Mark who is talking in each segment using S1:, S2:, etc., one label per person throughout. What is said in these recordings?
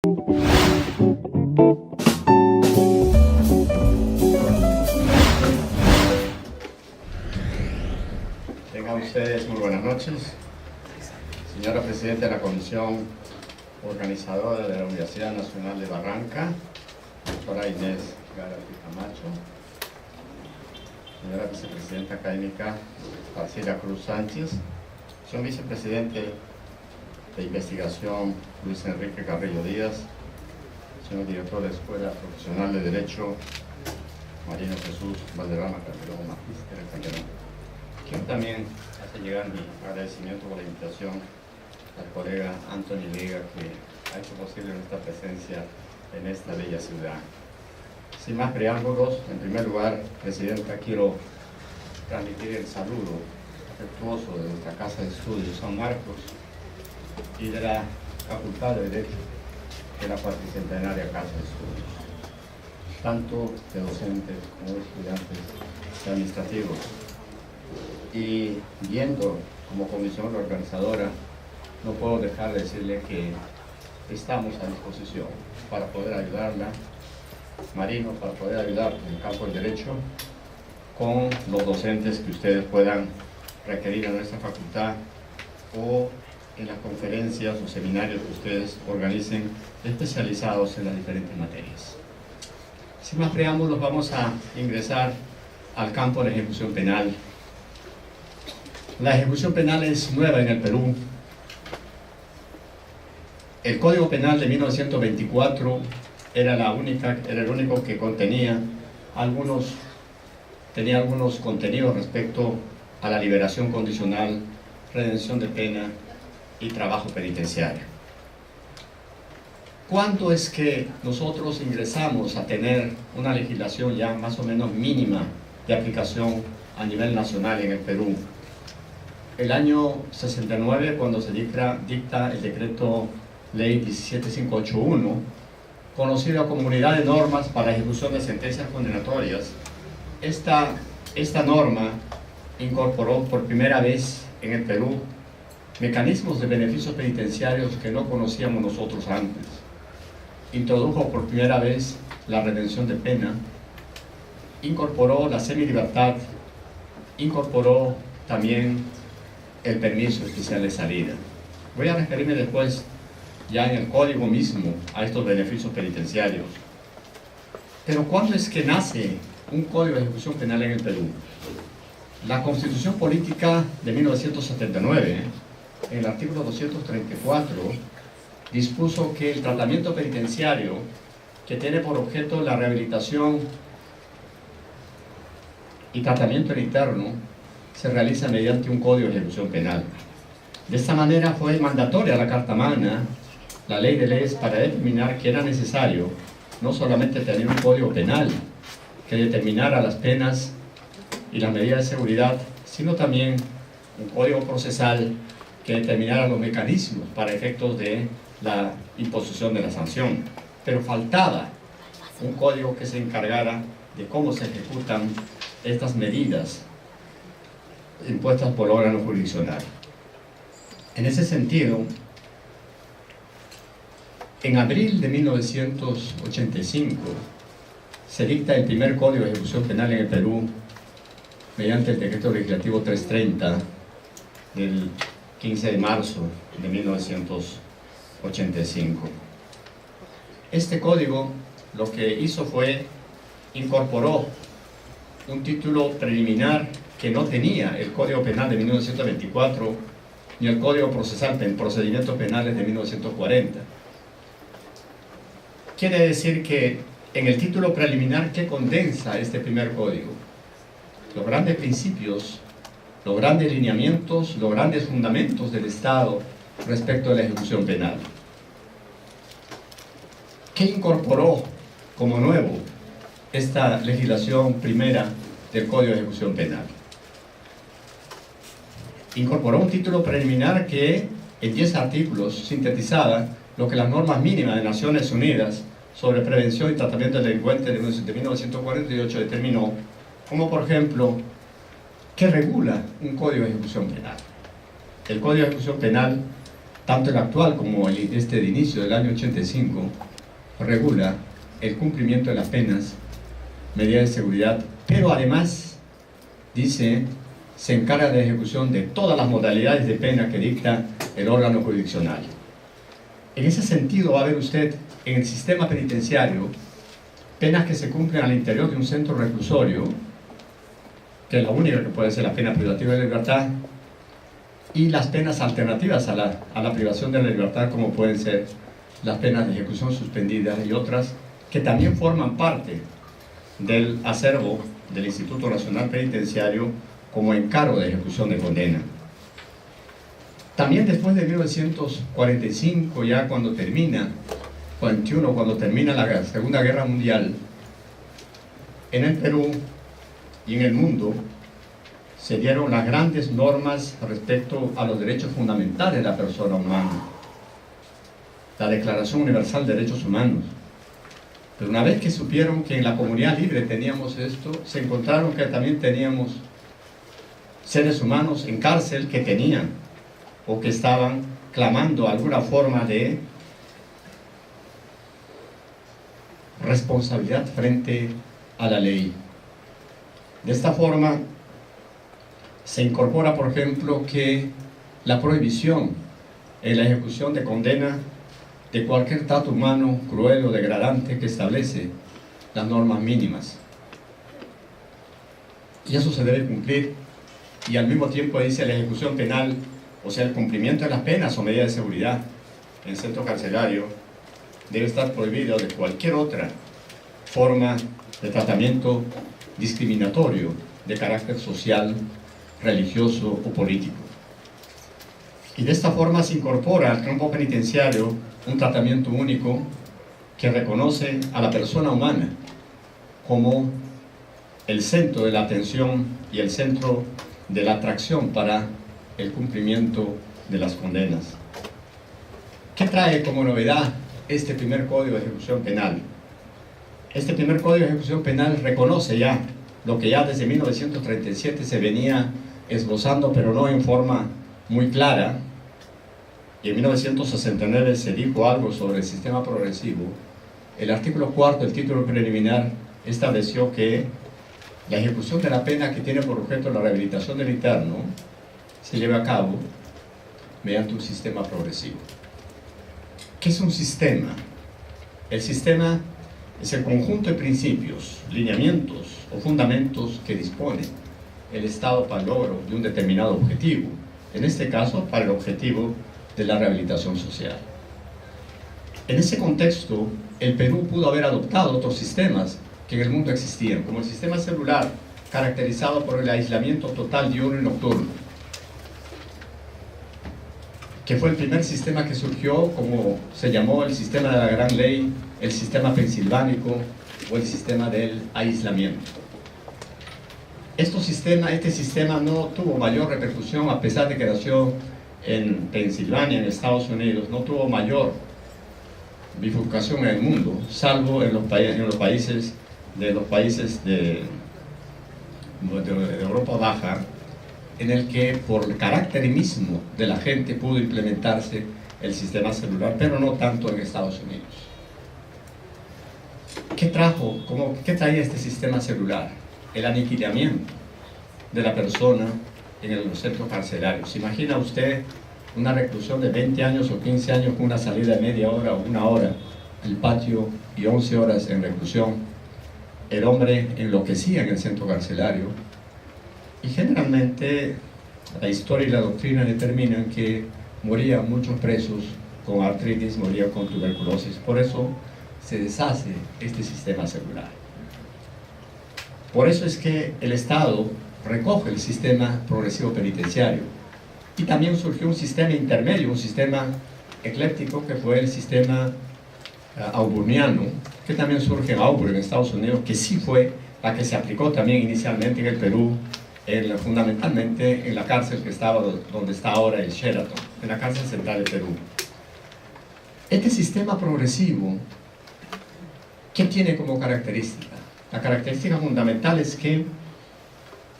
S1: Tengan ustedes muy buenas noches. Señora Presidenta de la Comisión Organizadora de la Universidad Nacional de Barranca, doctora Inés Garate Camacho. Señora Vicepresidenta Académica Arcelia Cruz Sánchez. Señor Vicepresidente de Investigación Luis Enrique Carrillo Díaz. Señor Director de la Escuela Profesional de Derecho Marino Jesús Valderrama Calderón, Magíster Calderón. Quiero también hacer llegar mi agradecimiento por la invitación al colega Anthony Liga, que ha hecho posible nuestra presencia en esta bella ciudad. Sin más preámbulos, en primer lugar, Presidenta, quiero transmitir el saludo afectuoso de nuestra Casa de Estudios San Marcos y de la Facultad de Derecho de la cuatricentenaria Casa de Estudios, tanto de docentes como de estudiantes y administrativos. Y viendo como comisión organizadora, no puedo dejar de decirle que estamos a disposición para poder ayudarla, Marino, para poder ayudar en el campo del derecho con los docentes que ustedes puedan requerir en nuestra facultad o en las conferencias o seminarios que ustedes organicen especializados en las diferentes materias. Sin más preámbulos, vamos a ingresar al campo de la ejecución penal. La ejecución penal es nueva en el Perú. El Código Penal de 1924 era el único que tenía algunos contenidos respecto a la liberación condicional, redención de pena y trabajo penitenciario. ¿Cuándo es que nosotros ingresamos a tener una legislación ya más o menos mínima de aplicación a nivel nacional en el Perú? El año 69, cuando se dicta el decreto ley 17581, conocido como Unidad de Normas para Ejecución de Sentencias Condenatorias. Esta norma incorporó por primera vez en el Perú mecanismos de beneficios penitenciarios que no conocíamos nosotros antes. Introdujo por primera vez la redención de pena, incorporó la semilibertad, incorporó también el permiso especial de salida. Voy a referirme después, ya en el código mismo, a estos beneficios penitenciarios. Pero ¿cuándo es que nace un código de ejecución penal en el Perú? La Constitución Política de 1979, en el artículo 234, dispuso que el tratamiento penitenciario, que tiene por objeto la rehabilitación y tratamiento interno, se realiza mediante un código de ejecución penal. De esta manera fue mandatoria la Carta Magna, la ley de leyes, para determinar que era necesario no solamente tener un código penal que determinara las penas y las medidas de seguridad, sino también un código procesal que determinara los mecanismos para efectos de la imposición de la sanción. Pero faltaba un código que se encargara de cómo se ejecutan estas medidas impuestas por el órgano jurisdiccional. En ese sentido, en abril de 1985 se dicta el primer Código de Ejecución Penal en el Perú mediante el Decreto Legislativo 330 del 15 de marzo de 1985. Este código lo que hizo fue incorporó un título preliminar que no tenía el Código Penal de 1924 ni el Código Procesal en Procedimientos Penales de 1940. Quiere decir que en el título preliminar, ¿qué condensa este primer código? Los grandes principios, los grandes lineamientos, los grandes fundamentos del Estado respecto a la ejecución penal. ¿Qué incorporó como nuevo esta legislación primera del Código de Ejecución Penal? Incorporó un título preliminar que en 10 artículos sintetizaba lo que las normas mínimas de Naciones Unidas sobre prevención y tratamiento de delincuentes de 1948 determinó, como por ejemplo, que regula un código de ejecución penal. El Código de Ejecución Penal tanto el actual como este de inicio del año 85, regula el cumplimiento de las penas, medidas de seguridad, pero además, dice, se encarga de la ejecución de todas las modalidades de pena que dicta el órgano jurisdiccional. En ese sentido va a ver usted en el sistema penitenciario penas que se cumplen al interior de un centro reclusorio, que es la única que puede ser la pena privativa de libertad, y las penas alternativas a la privación de la libertad, como pueden ser las penas de ejecución suspendida y otras que también forman parte del acervo del Instituto Nacional Penitenciario como encargo de ejecución de condena. También después de 1945, ya cuando termina, 41, cuando termina la Segunda Guerra Mundial, en el Perú y en el mundo se dieron las grandes normas respecto a los derechos fundamentales de la persona humana, la Declaración Universal de Derechos Humanos. Pero una vez que supieron que en la comunidad libre teníamos esto, se encontraron que también teníamos seres humanos en cárcel que tenían o que estaban clamando alguna forma de responsabilidad frente a la ley. De esta forma se incorpora, por ejemplo, que la prohibición en la ejecución de condena de cualquier trato humano, cruel o degradante que establece las normas mínimas. Y eso se debe cumplir, y al mismo tiempo dice la ejecución penal, o sea, el cumplimiento de las penas o medidas de seguridad en el centro carcelario, debe estar prohibido de cualquier otra forma de tratamiento discriminatorio de carácter social, religioso o político. Y de esta forma se incorpora al campo penitenciario un tratamiento único que reconoce a la persona humana como el centro de la atención y el centro de la atracción para el cumplimiento de las condenas. ¿Qué trae como novedad este primer Código de Ejecución Penal? Este primer Código de Ejecución Penal reconoce ya lo que ya desde 1937 se venía esbozando, pero no en forma muy clara, y en 1969 se dijo algo sobre el sistema progresivo. El artículo 4 del título preliminar estableció que la ejecución de la pena, que tiene por objeto la rehabilitación del interno, se lleva a cabo mediante un sistema progresivo. ¿Qué es un sistema? El sistema es el conjunto de principios, lineamientos o fundamentos que dispone el Estado para el logro de un determinado objetivo, en este caso para el objetivo de la rehabilitación social. En ese contexto, el Perú pudo haber adoptado otros sistemas que en el mundo existían, como el sistema celular, caracterizado por el aislamiento total diurno y nocturno, que fue el primer sistema que surgió, como se llamó el sistema de la Gran Ley, el sistema pensilvánico o el sistema del aislamiento. Este sistema no tuvo mayor repercusión, a pesar de que nació en Pensilvania, en Estados Unidos, no tuvo mayor bifurcación en el mundo, salvo en los países de Europa Baja, en el que por el carácter mismo de la gente pudo implementarse el sistema celular, pero no tanto en Estados Unidos. ¿Qué traía este sistema celular? El aniquilamiento de la persona en los centros carcelarios. ¿Se imagina usted una reclusión de 20 años o 15 años con una salida de media hora o una hora al patio y 11 horas en reclusión? El hombre enloquecía en el centro carcelario, y generalmente la historia y la doctrina determinan que morían muchos presos con artritis, morían con tuberculosis. Por eso se deshace este sistema celular. Por eso es que el Estado recoge el sistema progresivo penitenciario, y también surgió un sistema intermedio, un sistema ecléctico, que fue el sistema auburniano, que también surge en Auburn, en Estados Unidos, que sí fue la que se aplicó también inicialmente en el Perú, fundamentalmente en la cárcel que estaba donde está ahora el Sheraton, en la cárcel central de Perú. Este sistema progresivo, ¿qué tiene como característica? La característica fundamental es que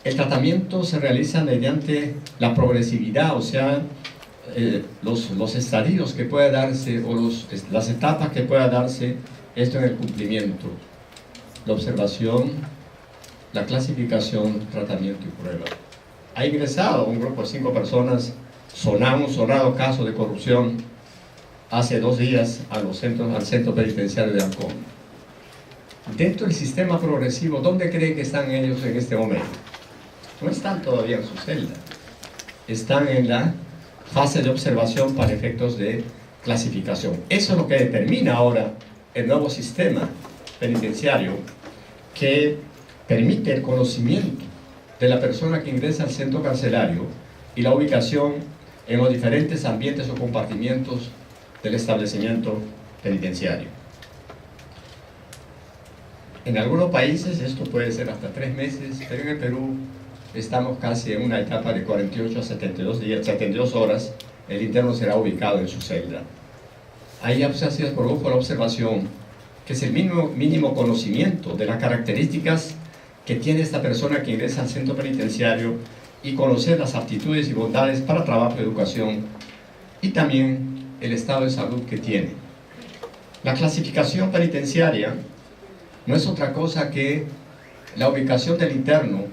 S1: el tratamiento se realiza mediante la progresividad, o sea, los estadios que pueda darse o las etapas que pueda darse esto en el cumplimiento: la observación, la clasificación, tratamiento y prueba. Ha ingresado un grupo de 5 personas, un sonado caso de corrupción hace 2 días al centro penitenciario de Ancón. Dentro del sistema progresivo, ¿dónde creen que están ellos en este momento? No están todavía en su celda, están en la fase de observación para efectos de clasificación. Eso es lo que determina ahora el nuevo sistema penitenciario, que permite el conocimiento de la persona que ingresa al centro carcelario y la ubicación en los diferentes ambientes o compartimientos del establecimiento penitenciario. En algunos países esto puede ser hasta 3 meses, pero en el Perú estamos casi en una etapa de 48 a 72 horas, el interno será ubicado en su celda. Ahí se produjo la observación, que es el mínimo conocimiento de las características que tiene esta persona que ingresa al centro penitenciario, y conocer las aptitudes y bondades para trabajo y educación, y también el estado de salud que tiene. La clasificación penitenciaria no es otra cosa que la ubicación del interno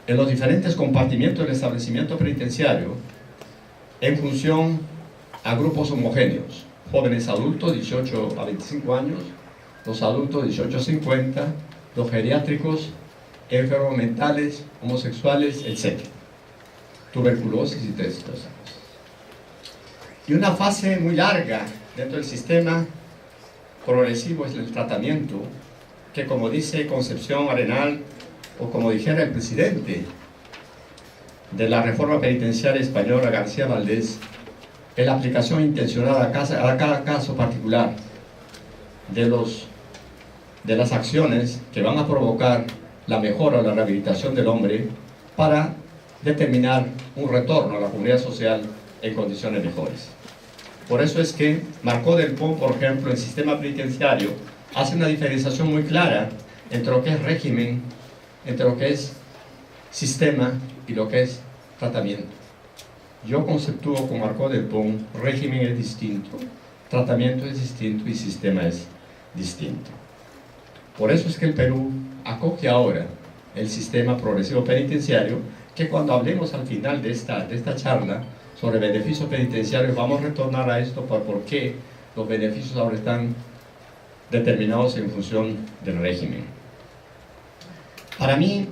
S1: en los diferentes compartimientos del establecimiento penitenciario en función a grupos homogéneos: jóvenes adultos 18 a 25 años, los adultos 18 a 50, los geriátricos, enfermos mentales, homosexuales, etc. Tuberculosis y todas estas cosas. Y una fase muy larga dentro del sistema progresivo es el tratamiento, que, como dice Concepción Arenal, o como dijera el presidente de la reforma penitenciaria española, García Valdés, es la aplicación intencionada a cada caso particular de las acciones que van a provocar la mejora o la rehabilitación del hombre para determinar un retorno a la comunidad social en condiciones mejores. Por eso es que Marcó del Pont, por ejemplo, en el sistema penitenciario, hace una diferenciación muy clara entre lo que es régimen, entre lo que es sistema y lo que es tratamiento. Yo conceptúo con Marcó del Pont: régimen es distinto, tratamiento es distinto y sistema es distinto. Por eso es que el Perú acoge ahora el sistema progresivo penitenciario, que cuando hablemos al final de esta charla sobre beneficios penitenciarios vamos a retornar a esto, por qué los beneficios ahora están determinados en función del régimen. Para mí,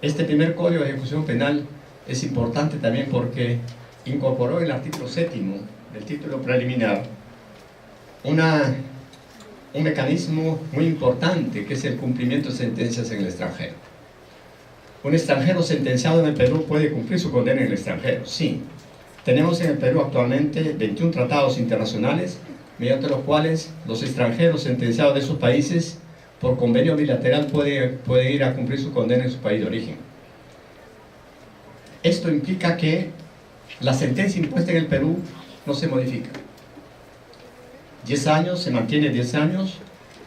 S1: este primer Código de Ejecución Penal es importante también porque incorporó en el artículo 7º del título preliminar un mecanismo muy importante, que es el cumplimiento de sentencias en el extranjero. Un extranjero sentenciado en el Perú puede cumplir su condena en el extranjero, sí. Tenemos en el Perú actualmente 21 tratados internacionales, mediante los cuales los extranjeros sentenciados de esos países por convenio bilateral pueden ir a cumplir su condena en su país de origen. Esto implica que la sentencia impuesta en el Perú no se modifica. 10 años, se mantiene 10 años.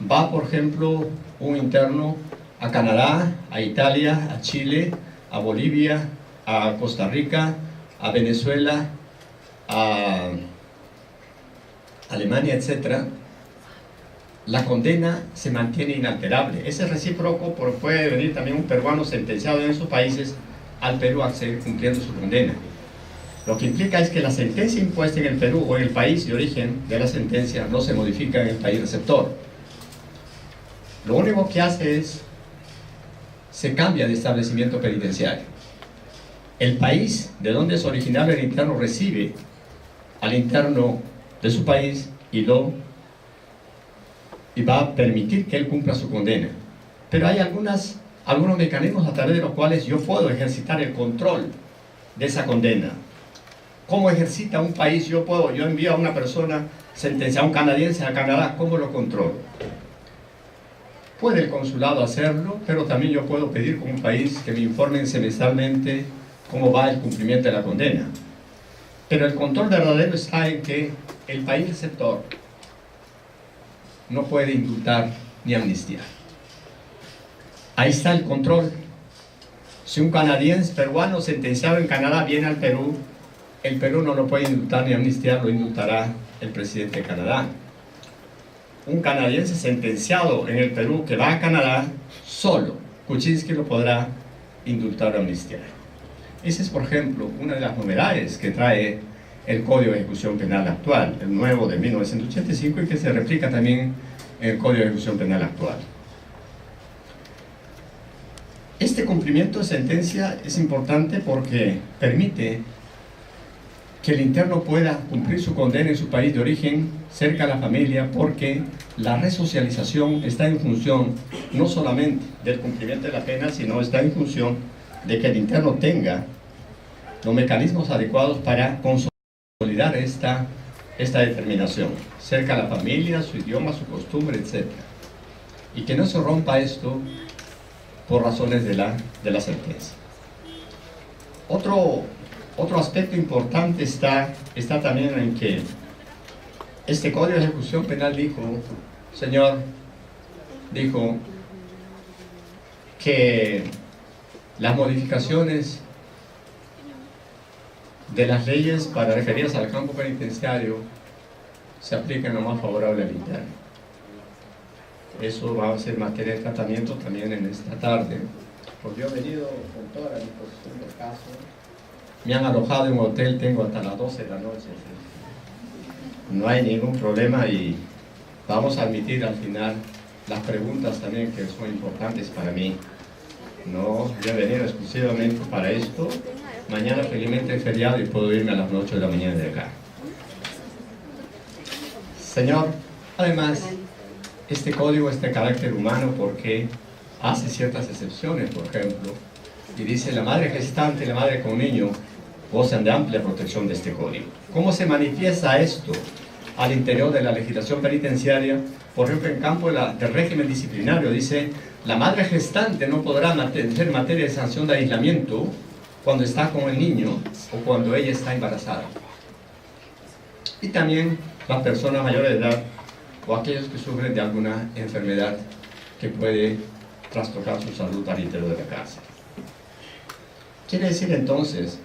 S1: Va, por ejemplo, un interno a Canadá, a Italia, a Chile, a Bolivia, a Costa Rica, a Venezuela, a Alemania, etc. La condena se mantiene inalterable. Ese es recíproco, porque puede venir también un peruano sentenciado en esos países al Perú a seguir cumpliendo su condena. Lo que implica es que la sentencia impuesta en el Perú o en el país de origen de la sentencia no se modifica en el país receptor. Lo único que hace es, se cambia de establecimiento penitenciario. El país de donde es originario el interno recibe al interno de su país y va a permitir que él cumpla su condena. Pero hay algunos mecanismos a través de los cuales yo puedo ejercitar el control de esa condena. ¿Cómo ejercita un país? Yo envío a una persona sentenciada, a un canadiense a Canadá, ¿cómo lo controlo? Puede el consulado hacerlo, pero también yo puedo pedir como un país que me informen semestralmente cómo va el cumplimiento de la condena. Pero el control verdadero está en que el país receptor no puede indultar ni amnistiar. Ahí está el control. Si un canadiense peruano sentenciado en Canadá viene al Perú, el Perú no lo puede indultar ni amnistiar, lo indultará el presidente de Canadá. Un canadiense sentenciado en el Perú que va a Canadá, solo Kuczynski lo podrá indultar o amnistiar. Esa es, por ejemplo, una de las novedades que trae el Código de Ejecución Penal actual, el nuevo de 1985, y que se replica también en el Código de Ejecución Penal actual. Este cumplimiento de sentencia es importante porque permite que el interno pueda cumplir su condena en su país de origen, cerca a la familia, porque la resocialización está en función no solamente del cumplimiento de la pena, sino está en función de que el interno tenga los mecanismos adecuados para consolidar esta determinación, cerca a la familia, su idioma, su costumbre, etc. Y que no se rompa esto por razones de la sentencia. Otro aspecto importante está también en que este Código de Ejecución Penal dijo que las modificaciones de las leyes para referirse al campo penitenciario se aplican lo más favorable al interno. Eso va a ser materia de tratamiento también en esta tarde, porque yo he venido con toda la disposición del caso. Me han alojado en un hotel, tengo hasta las 12 de la noche. No hay ningún problema y vamos a admitir al final las preguntas también que son importantes para mí. No, yo he venido exclusivamente para esto. Mañana felizmente es feriado y puedo irme a las 8 de la mañana de acá. Señor, además, este código es de carácter humano porque hace ciertas excepciones, por ejemplo, y dice la madre gestante y la madre con niño gozan de amplia protección de este código. ¿Cómo se manifiesta esto al interior de la legislación penitenciaria? Por ejemplo, en campo del régimen disciplinario dice la madre gestante no podrá ser materia de sanción de aislamiento cuando está con el niño o cuando ella está embarazada. Y también las personas mayores de edad o aquellos que sufren de alguna enfermedad que puede trastocar su salud al interior de la cárcel. Quiere decir entonces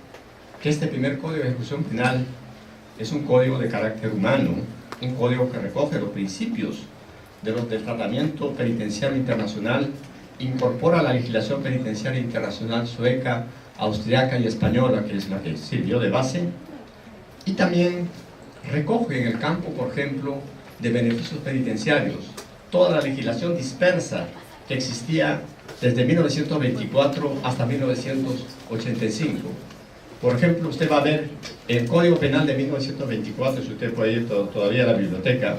S1: que este primer Código de Ejecución Penal es un código de carácter humano, un código que recoge los principios del tratamiento penitenciario internacional, incorpora la legislación penitenciaria internacional sueca, austriaca y española, que es la que sirvió de base, y también recoge en el campo, por ejemplo, de beneficios penitenciarios, toda la legislación dispersa que existía desde 1924 hasta 1985. Por ejemplo, usted va a ver el Código Penal de 1924, si usted puede ir todavía a la biblioteca,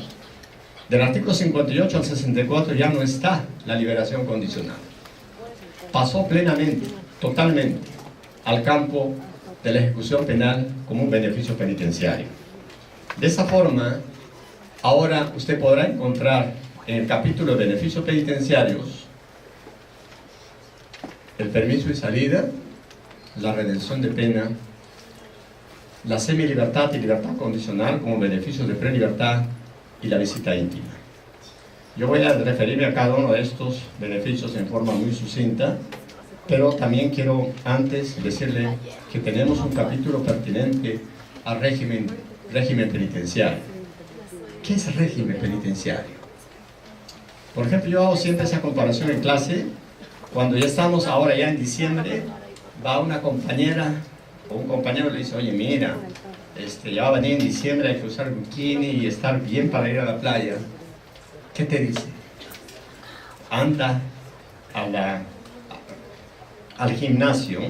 S1: del artículo 58 al 64 ya no está la liberación condicional. Pasó plenamente, totalmente, al campo de la ejecución penal como un beneficio penitenciario. De esa forma, ahora usted podrá encontrar en el capítulo de beneficios penitenciarios el permiso de salida, la redención de pena, la semilibertad y libertad condicional como beneficios de prelibertad y la visita íntima. Yo voy a referirme a cada uno de estos beneficios en forma muy sucinta, pero también quiero antes decirle que tenemos un capítulo pertinente al régimen penitenciario. ¿Qué es régimen penitenciario? Por ejemplo, yo hago siempre esa comparación en clase. Cuando ya estamos ahora ya en diciembre, va una compañera o un compañero y le dice, oye, mira, ya va a venir en diciembre, hay que usar bikini y estar bien para ir a la playa. ¿Qué te dice? Anda al gimnasio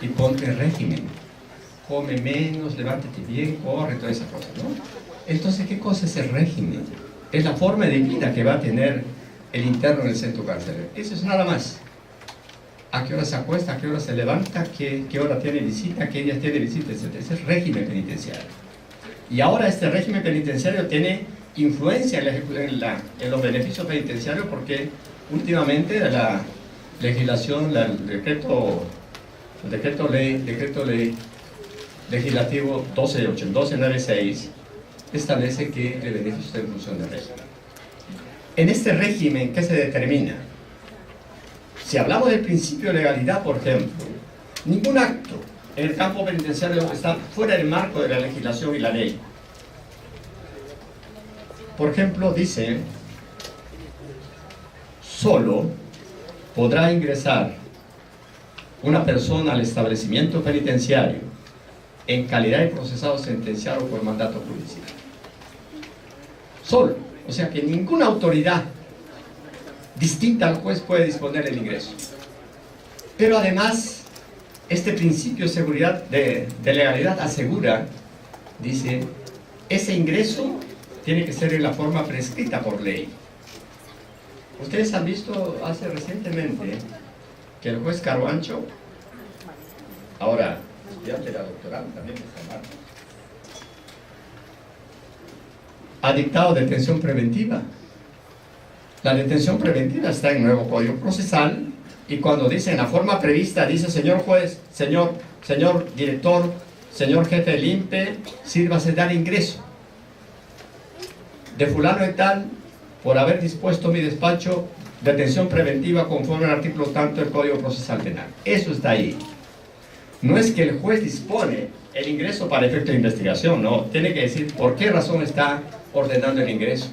S1: y ponte régimen. Come menos, levántate bien, corre, todas esas cosas, ¿no? Entonces, ¿qué cosa es el régimen? Es la forma de vida que va a tener el interno en el centro carcelario. Eso es nada más. ¿A qué hora se acuesta? ¿A qué hora se levanta? ¿Qué hora tiene visita? ¿Qué días tiene visita? Etc. Ese es régimen penitenciario. Y ahora este régimen penitenciario tiene influencia en los beneficios penitenciarios porque últimamente la legislación, el decreto ley legislativo 1296 establece que el beneficio está en función del régimen. En este régimen, ¿qué se determina? Si hablamos del principio de legalidad, por ejemplo, ningún acto en el campo penitenciario está fuera del marco de la legislación y la ley. Por ejemplo, dice, solo podrá ingresar una persona al establecimiento penitenciario en calidad de procesado sentenciado por mandato judicial. Solo. O sea que ninguna autoridad distinta al juez puede disponer el ingreso. Pero además, este principio de seguridad, de legalidad asegura, dice, ese ingreso tiene que ser en la forma prescrita por ley. Ustedes han visto hace recientemente que el juez Carvancho, ahora estudiante de la doctorado también de San Marcos, ha dictado detención preventiva. La detención preventiva está en el nuevo Código Procesal, y cuando dice en la forma prevista, dice, señor juez, señor director, señor jefe del INPE, sírvase dar ingreso de fulano y tal, por haber dispuesto mi despacho, detención preventiva conforme al artículo tanto del Código Procesal Penal. Eso está ahí. No es que el juez dispone el ingreso para efecto de investigación, no. Tiene que decir por qué razón está ordenando el ingreso.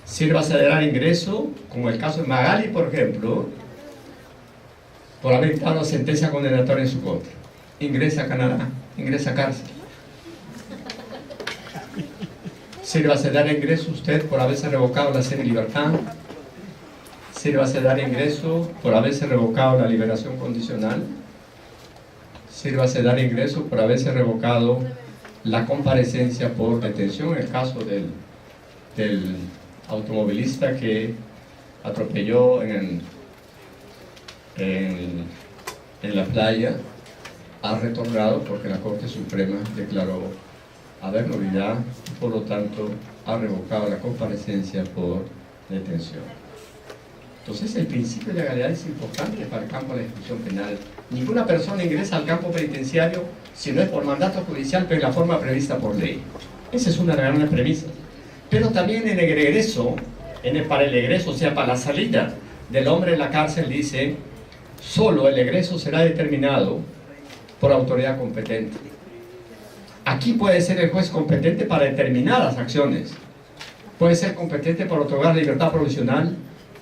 S1: Sírvase de dar ingreso, como el caso de Magali, por ejemplo, por haber dictado sentencia condenatoria en su contra. Ingresa a Canadá, ingresa a cárcel. Sírvase de dar ingreso usted por haberse revocado la semilibertad. Sírvase de dar ingreso por haberse revocado la liberación condicional. Sírvase de dar ingreso por haberse revocado la comparecencia por detención, en el caso del automovilista que atropelló en la playa. Ha retornado porque la Corte Suprema declaró haber nulidad y por lo tanto ha revocado la comparecencia por detención. Entonces el principio de legalidad es importante para el campo de la ejecución penal. Ninguna persona ingresa al campo penitenciario si no es por mandato judicial, pero en la forma prevista por ley. Esa es una gran premisa. Pero también en el egreso, para el egreso, o sea, para la salida del hombre de la cárcel, dice, solo el egreso será determinado por autoridad competente. Aquí puede ser el juez competente para determinadas acciones. Puede ser competente para otorgar libertad provisional,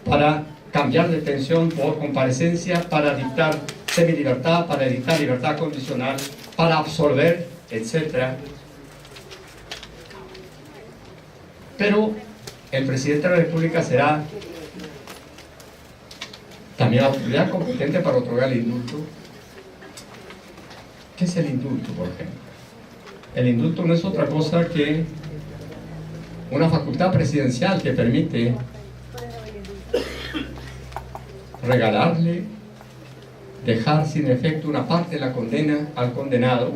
S1: para cambiar detención por comparecencia, para dictar semilibertad, para dictar libertad condicional, para absolver, etc. Pero el presidente de la República será también la autoridad competente para otorgar el indulto. ¿Qué es el indulto, por ejemplo? El indulto no es otra cosa que una facultad presidencial que permite regalarle, dejar sin efecto una parte de la condena al condenado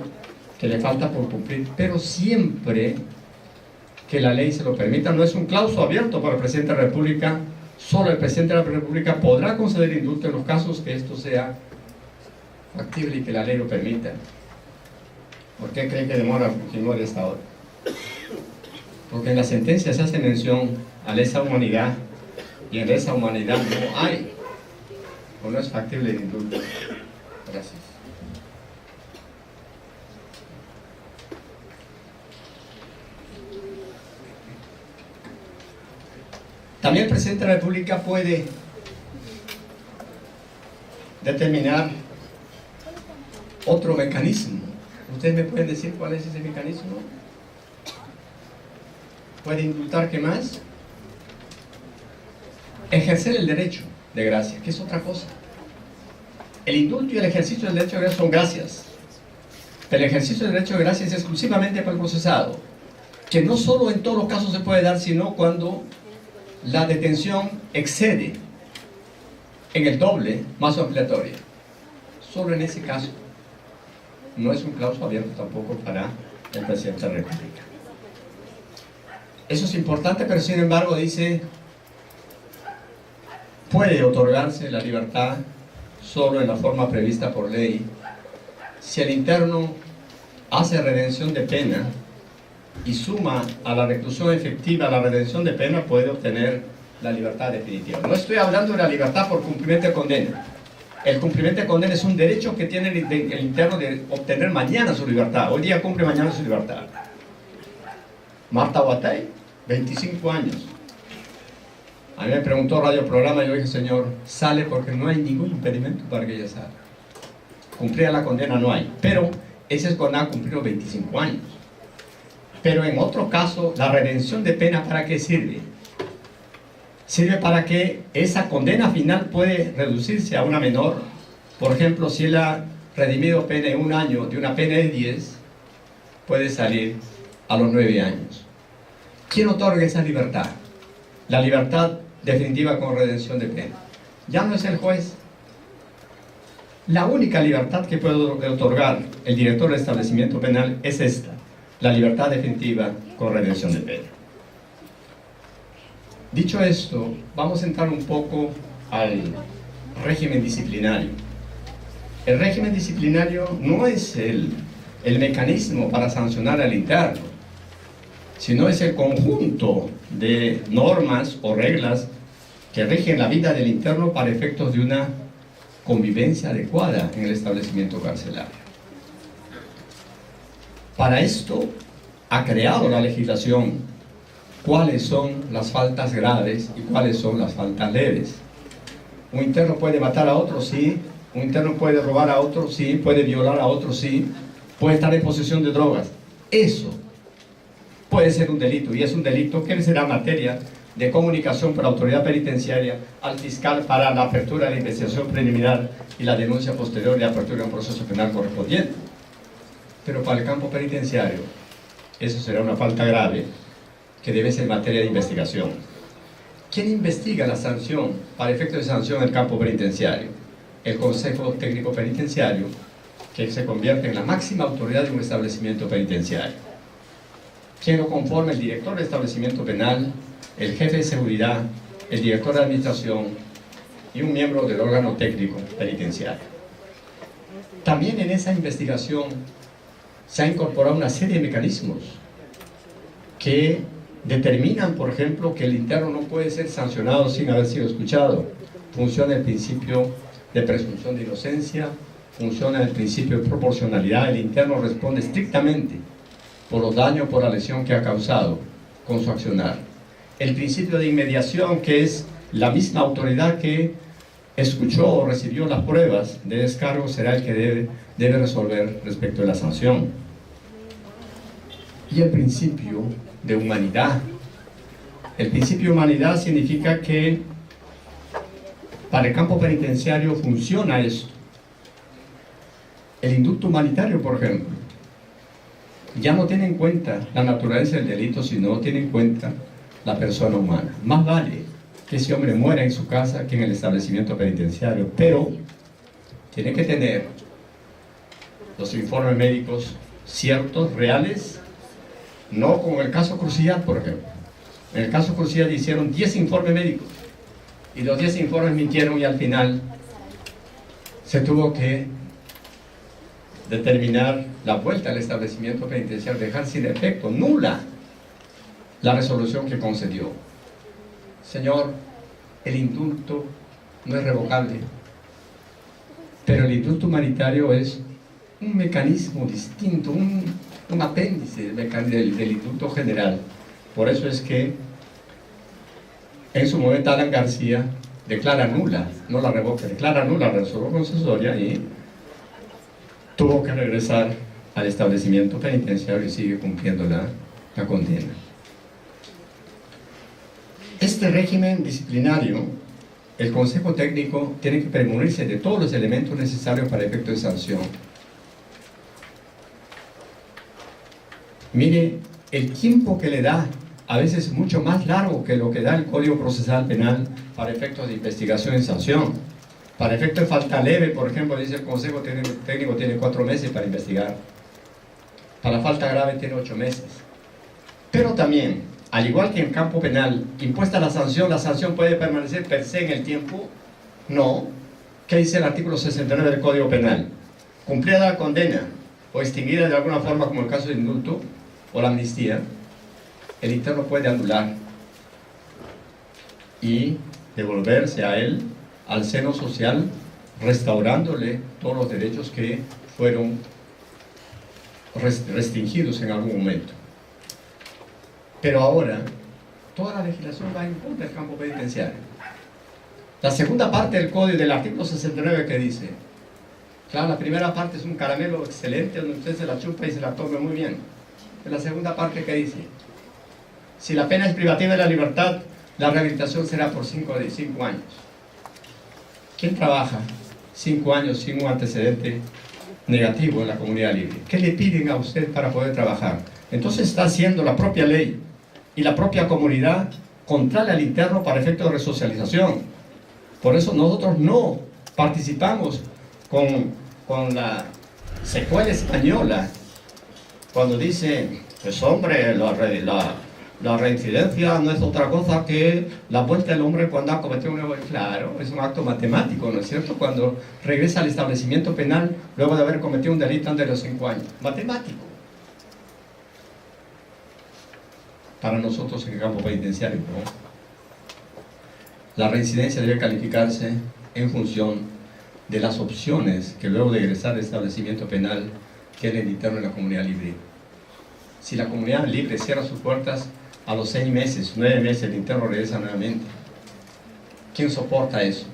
S1: que le falta por cumplir, pero siempre que la ley se lo permita. No es un clauso abierto para el presidente de la República. Solo el presidente de la República podrá conceder indulto en los casos que esto sea factible y que la ley lo permita. ¿Por qué creen que demora Fujimori hasta ahora? Porque en la sentencia se hace mención a lesa humanidad, y en lesa humanidad no hay o no es factible el indulto. Gracias. También el presidente de la República puede determinar otro mecanismo. ¿Ustedes me pueden decir cuál es ese mecanismo? ¿Puede indultar qué más? Ejercer el derecho de gracia, que es otra cosa. El indulto y el ejercicio del derecho de gracia son gracias. Pero el ejercicio del derecho de gracia es exclusivamente para el procesado, que no solo en todos los casos se puede dar, sino cuando la detención excede en el doble más ampliatoria. Solo en ese caso. No es un clauso abierto tampoco para el presidente de la República. Eso es importante, pero sin embargo dice, puede otorgarse la libertad solo en la forma prevista por ley si el interno hace redención de pena y suma a la reclusión efectiva la redención de pena, puede obtener la libertad definitiva. No estoy hablando de la libertad por cumplimiento de condena.
S2: El cumplimiento de condena es un derecho que tiene el interno de obtener mañana su libertad. Hoy día cumple mañana su libertad. Marta Guatay, 25 años. A mí me preguntó Radio Programa y yo dije, señor, sale porque no hay ningún impedimento para que ella salga. Cumplir la condena no hay, pero ese es cuando ha cumplido 25 años. Pero en otro caso, la redención de pena, ¿para qué sirve? Sirve para que esa condena final puede reducirse a una menor. Por ejemplo, si él ha redimido pena en un año de una pena de 10, puede salir a los 9 años. ¿Quién otorga esa libertad? La libertad definitiva con redención de pena. Ya no es el juez. La única libertad que puede otorgar el director del establecimiento penal es esta, la libertad definitiva con redención de pena. Dicho esto, vamos a entrar un poco al régimen disciplinario. El régimen disciplinario no es el mecanismo para sancionar al interno, sino es el conjunto de normas o reglas que rigen la vida del interno para efectos de una convivencia adecuada en el establecimiento carcelario. Para esto ha creado la legislación cuáles son las faltas graves y cuáles son las faltas leves. Un interno puede matar a otro, sí. Un interno puede robar a otro, sí. Puede violar a otro, sí. Puede estar en posesión de drogas. Eso puede ser un delito, y es un delito que será materia de comunicación por la autoridad penitenciaria al fiscal para la apertura de la investigación preliminar y la denuncia posterior y la apertura de un proceso penal correspondiente. Pero para el campo penitenciario, eso será una falta grave que debe ser materia de investigación. ¿Quién investiga la sanción para efecto de sanción en el campo penitenciario? El Consejo Técnico Penitenciario, que se convierte en la máxima autoridad de un establecimiento penitenciario. ¿Quién lo conforma? El director del establecimiento penal, el jefe de seguridad, el director de administración y un miembro del órgano técnico penitenciario. También en esa investigación se ha incorporado una serie de mecanismos que determinan, por ejemplo, que el interno no puede ser sancionado sin haber sido escuchado. Funciona el principio de presunción de inocencia, funciona el principio de proporcionalidad. El interno responde estrictamente por los daños, por la lesión que ha causado con su accionar. El principio de inmediación, que es la misma autoridad que escuchó o recibió las pruebas de descargo, será el que debe resolver respecto de la sanción. Y el principio de humanidad. El principio de humanidad significa que para el campo penitenciario funciona esto. El indulto humanitario, por ejemplo, ya no tiene en cuenta la naturaleza del delito, sino tiene en cuenta la persona humana. Más vale que ese hombre muera en su casa que en el establecimiento penitenciario, pero tiene que tener los informes médicos ciertos, reales, no como en el caso Cruciat, por ejemplo. En el caso Cruciat hicieron 10 informes médicos y los 10 informes mintieron, y al final se tuvo que determinar la vuelta al establecimiento penitenciario, dejar sin efecto, nula, la resolución que concedió. Señor, el indulto no es revocable, pero el indulto humanitario es un mecanismo distinto, un apéndice del indulto general. Por eso es que en su momento Alan García declara nula, no la revoca, declara nula la resolución concesoria y tuvo que regresar al establecimiento penitenciario y sigue cumpliendo la condena. Este régimen disciplinario, el Consejo Técnico tiene que premunirse de todos los elementos necesarios para efecto de sanción. Mire, el tiempo que le da a veces es mucho más largo que lo que da el Código Procesal Penal para efectos de investigación y sanción. Para efectos de falta leve, por ejemplo, dice el Consejo Técnico tiene 4 meses para investigar. Para falta grave tiene 8 meses. Pero también, al igual que en campo penal, impuesta la sanción puede permanecer per se en el tiempo. No. ¿Qué dice el artículo 69 del Código Penal? Cumplida la condena o extinguida de alguna forma, como el caso de indulto o la amnistía, el interno puede anular y devolverse a él, al seno social, restaurándole todos los derechos que fueron restringidos en algún momento. Pero ahora, toda la legislación va en contra del campo penitenciario. La segunda parte del código del artículo 69 que dice, claro, la primera parte es un caramelo excelente donde usted se la chupa y se la tome muy bien. Pero la segunda parte que dice, si la pena es privativa de la libertad, la rehabilitación será por 5 años. ¿Quién trabaja 5 años sin un antecedente negativo en la comunidad libre? ¿Qué le piden a usted para poder trabajar? Entonces está haciendo la propia ley y la propia comunidad contraria al interno para efectos de resocialización. Por eso nosotros no participamos con la secuela española cuando dice, pues hombre, la reincidencia no es otra cosa que la vuelta del hombre cuando ha cometido un nuevo... Claro, es un acto matemático, ¿no es cierto? Cuando regresa al establecimiento penal luego de haber cometido un delito antes de los 5 años. Matemático. Para nosotros en el campo penitenciario, ¿no? La reincidencia debe calificarse en función de las opciones que luego de egresar al establecimiento penal tiene el interno en la comunidad libre. Si la comunidad libre cierra sus puertas, a los 6 meses, 9 meses, el interno regresa nuevamente. ¿Quién soporta eso?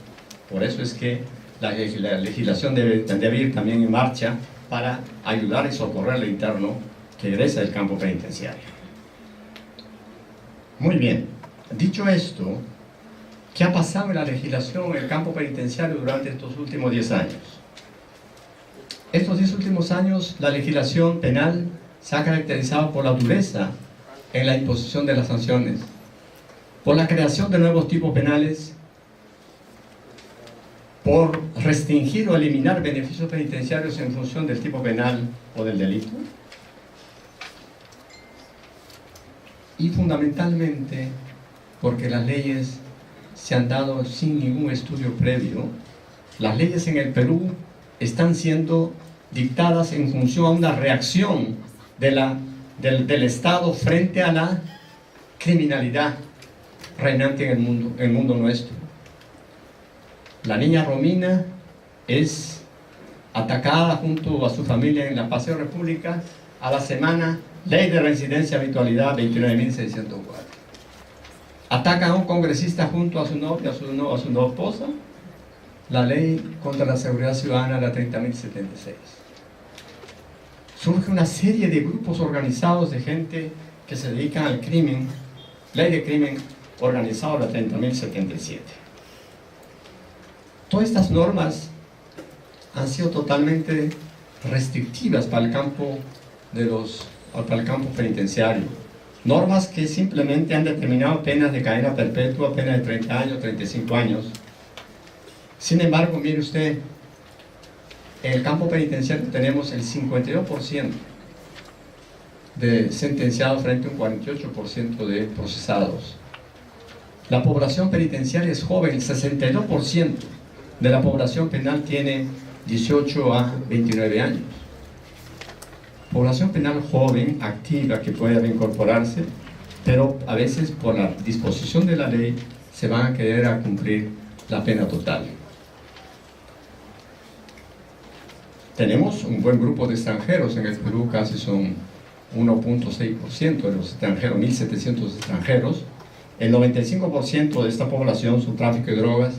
S2: Por eso es que la legislación debe ir también en marcha para ayudar y socorrer al interno que egresa del campo penitenciario. Muy bien, dicho esto, ¿qué ha pasado en la legislación en el campo penitenciario durante estos últimos 10 años? Estos 10 últimos años, la legislación penal se ha caracterizado por la dureza en la imposición de las sanciones, por la creación de nuevos tipos penales, por restringir o eliminar beneficios penitenciarios en función del tipo penal o del delito, y fundamentalmente porque las leyes se han dado sin ningún estudio previo. Las leyes en el Perú están siendo dictadas en función a una reacción del Estado frente a la criminalidad reinante en el mundo nuestro. La niña Romina es atacada junto a su familia en la Paseo República. A la semana, ley de reincidencia habitualidad 29.604. Ataca a un congresista junto a su novia, a su nueva esposa, la ley contra la seguridad ciudadana, la 30.076. Surge una serie de grupos organizados de gente que se dedican al crimen, ley de crimen organizado, la 30.077. Todas estas normas han sido totalmente restrictivas para el campo penitenciario. Normas que simplemente han determinado penas de cadena perpetua, penas de 30 años, 35 años. Sin embargo, mire usted, en el campo penitenciario tenemos el 52% de sentenciados frente a un 48% de procesados. La población penitenciaria es joven, el 62% de la población penal tiene 18 a 29 años. Población penal joven, activa, que puede reincorporarse, pero a veces por la disposición de la ley se van a querer a cumplir la pena total. Tenemos un buen grupo de extranjeros en el Perú, casi son 1.6% de los extranjeros, 1.700 extranjeros. El 95% de esta población son tráfico de drogas,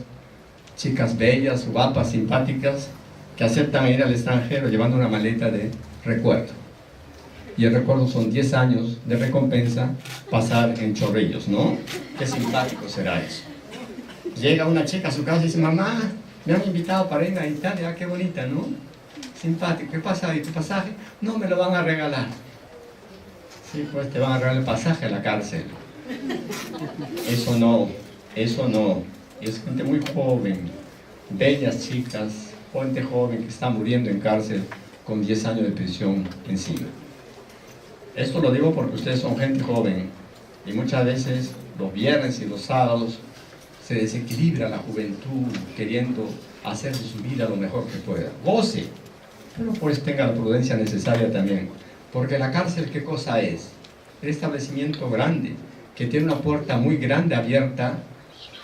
S2: chicas bellas, guapas, simpáticas, que aceptan ir al extranjero llevando una maleta de recuerdo. Y el recuerdo son 10 años de recompensa pasar en Chorrillos, ¿no? Qué simpático será eso. Llega una chica a su casa y dice, mamá, me han invitado para ir a Italia, qué bonita, ¿no? Simpático, ¿qué pasa? ¿Y tu pasaje? No, me lo van a regalar. Sí, pues te van a regalar el pasaje a la cárcel. Eso no. Es gente muy joven, bellas chicas, gente joven que está muriendo en cárcel con 10 años de prisión encima. Esto lo digo porque ustedes son gente joven y muchas veces los viernes y los sábados se desequilibra la juventud queriendo hacer de su vida lo mejor que pueda. Goce, pero pues tenga la prudencia necesaria también, porque la cárcel, ¿qué cosa es? El establecimiento grande, que tiene una puerta muy grande abierta,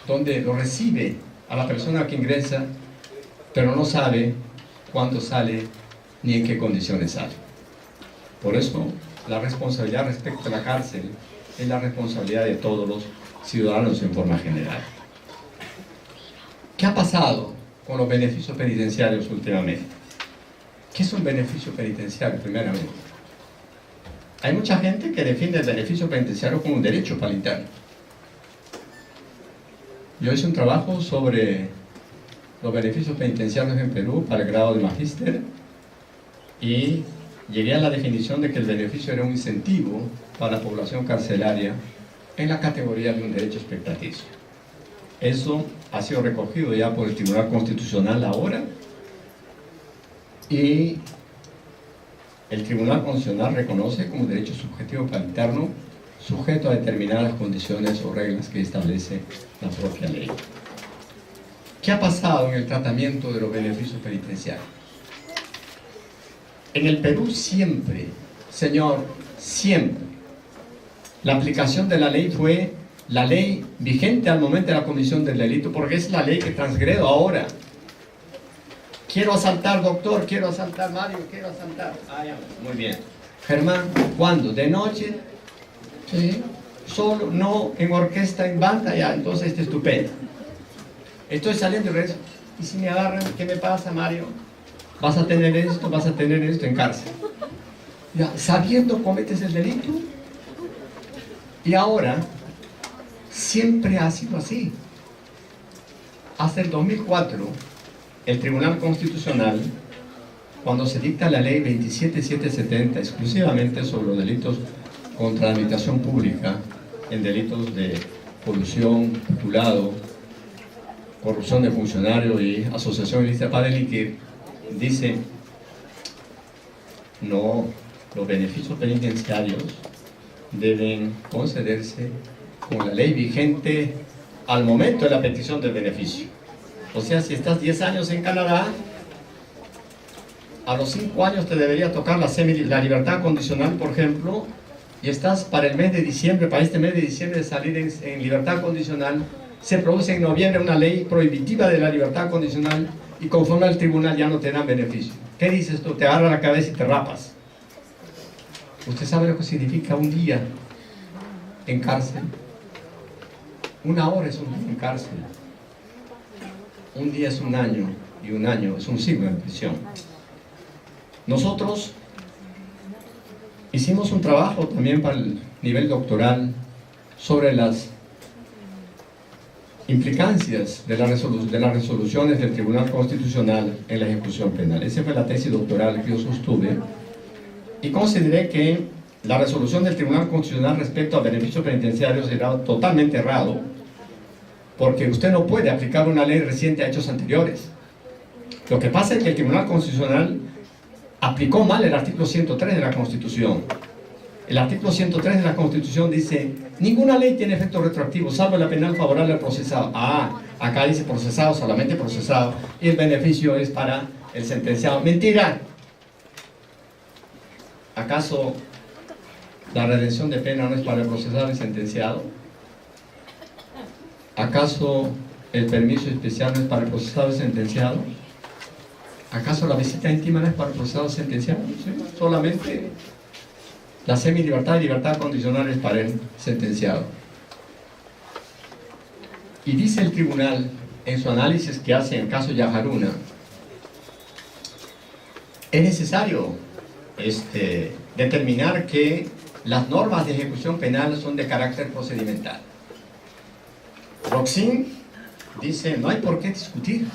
S2: donde lo recibe a la persona que ingresa pero no sabe cuándo sale ni en qué condiciones sale. Por eso, la responsabilidad respecto a la cárcel es la responsabilidad de todos los ciudadanos en forma general. ¿Qué ha pasado con los beneficios penitenciarios últimamente? ¿Qué es un beneficio penitenciario, primeramente? Hay mucha gente que defiende el beneficio penitenciario como un derecho para el interno. Yo hice un trabajo sobre los beneficios penitenciarios en Perú para el grado de magíster y llegué a la definición de que el beneficio era un incentivo para la población carcelaria en la categoría de un derecho expectaticio. Eso ha sido recogido ya por el Tribunal Constitucional ahora, y el Tribunal Constitucional reconoce como derecho subjetivo para el interno, sujeto a determinadas condiciones o reglas que establece la propia ley. ¿Qué ha pasado en el tratamiento de los beneficios penitenciarios? En el Perú siempre, señor, siempre, la aplicación de la ley fue la ley vigente al momento de la comisión del delito, porque es la ley que transgredo ahora. Quiero asaltar, doctor, quiero asaltar, Mario, quiero asaltar. Ah, ya, muy bien. Germán, ¿cuándo? ¿De noche? Sí. Solo, no, en orquesta, en banda, ya, entonces este es tu pena. Estoy saliendo y regreso. ¿Y si me agarran? ¿Qué me pasa, Mario? Vas a tener esto en cárcel. Ya, sabiendo cometes el delito. Y ahora, siempre ha sido así. Hasta el 2004, el Tribunal Constitucional, cuando se dicta la ley 27770, exclusivamente sobre los delitos contra la administración pública, en delitos de colusión, peculado, corrupción de funcionario y asociación ilícita para delinquir, dice: no, los beneficios penitenciarios deben concederse con la ley vigente al momento de la petición del beneficio. O sea, si estás 10 años en Canadá, a los 5 años te debería tocar la libertad condicional, por ejemplo, y estás para el mes de diciembre, para este mes de diciembre, de salir en libertad condicional. Se produce en noviembre una ley prohibitiva de la libertad condicional y conforme al tribunal ya no te dan beneficio. ¿Qué dices tú? Te agarra la cabeza y te rapas. ¿Usted sabe lo que significa un día en cárcel? 1 hora es un día en cárcel. Un día es un año, y un año es un siglo en prisión. Nosotros hicimos un trabajo también para el nivel doctoral sobre las implicancias de las resoluciones del Tribunal Constitucional en la ejecución penal. Esa fue la tesis doctoral que yo sostuve, y consideré que la resolución del Tribunal Constitucional respecto a beneficios penitenciarios era totalmente errado, porque usted no puede aplicar una ley reciente a hechos anteriores. Lo que pasa es que el Tribunal Constitucional aplicó mal el artículo 103 de la Constitución. El artículo 103 de la Constitución dice: ninguna ley tiene efecto retroactivo, salvo la penal favorable al procesado. Ah, acá dice procesado, solamente procesado, y el beneficio es para el sentenciado. ¡Mentira! ¿Acaso la redención de pena no es para el procesado y sentenciado? ¿Acaso el permiso especial no es para el procesado y sentenciado? ¿Acaso la visita íntima no es para el procesado y sentenciado? ¿Sí? Solamente la semilibertad y libertad condicional es para el sentenciado. Y dice el tribunal, en su análisis que hace en el caso Yajaruna, es necesario determinar que las normas de ejecución penal son de carácter procedimental. Roxin dice: no hay por qué discutir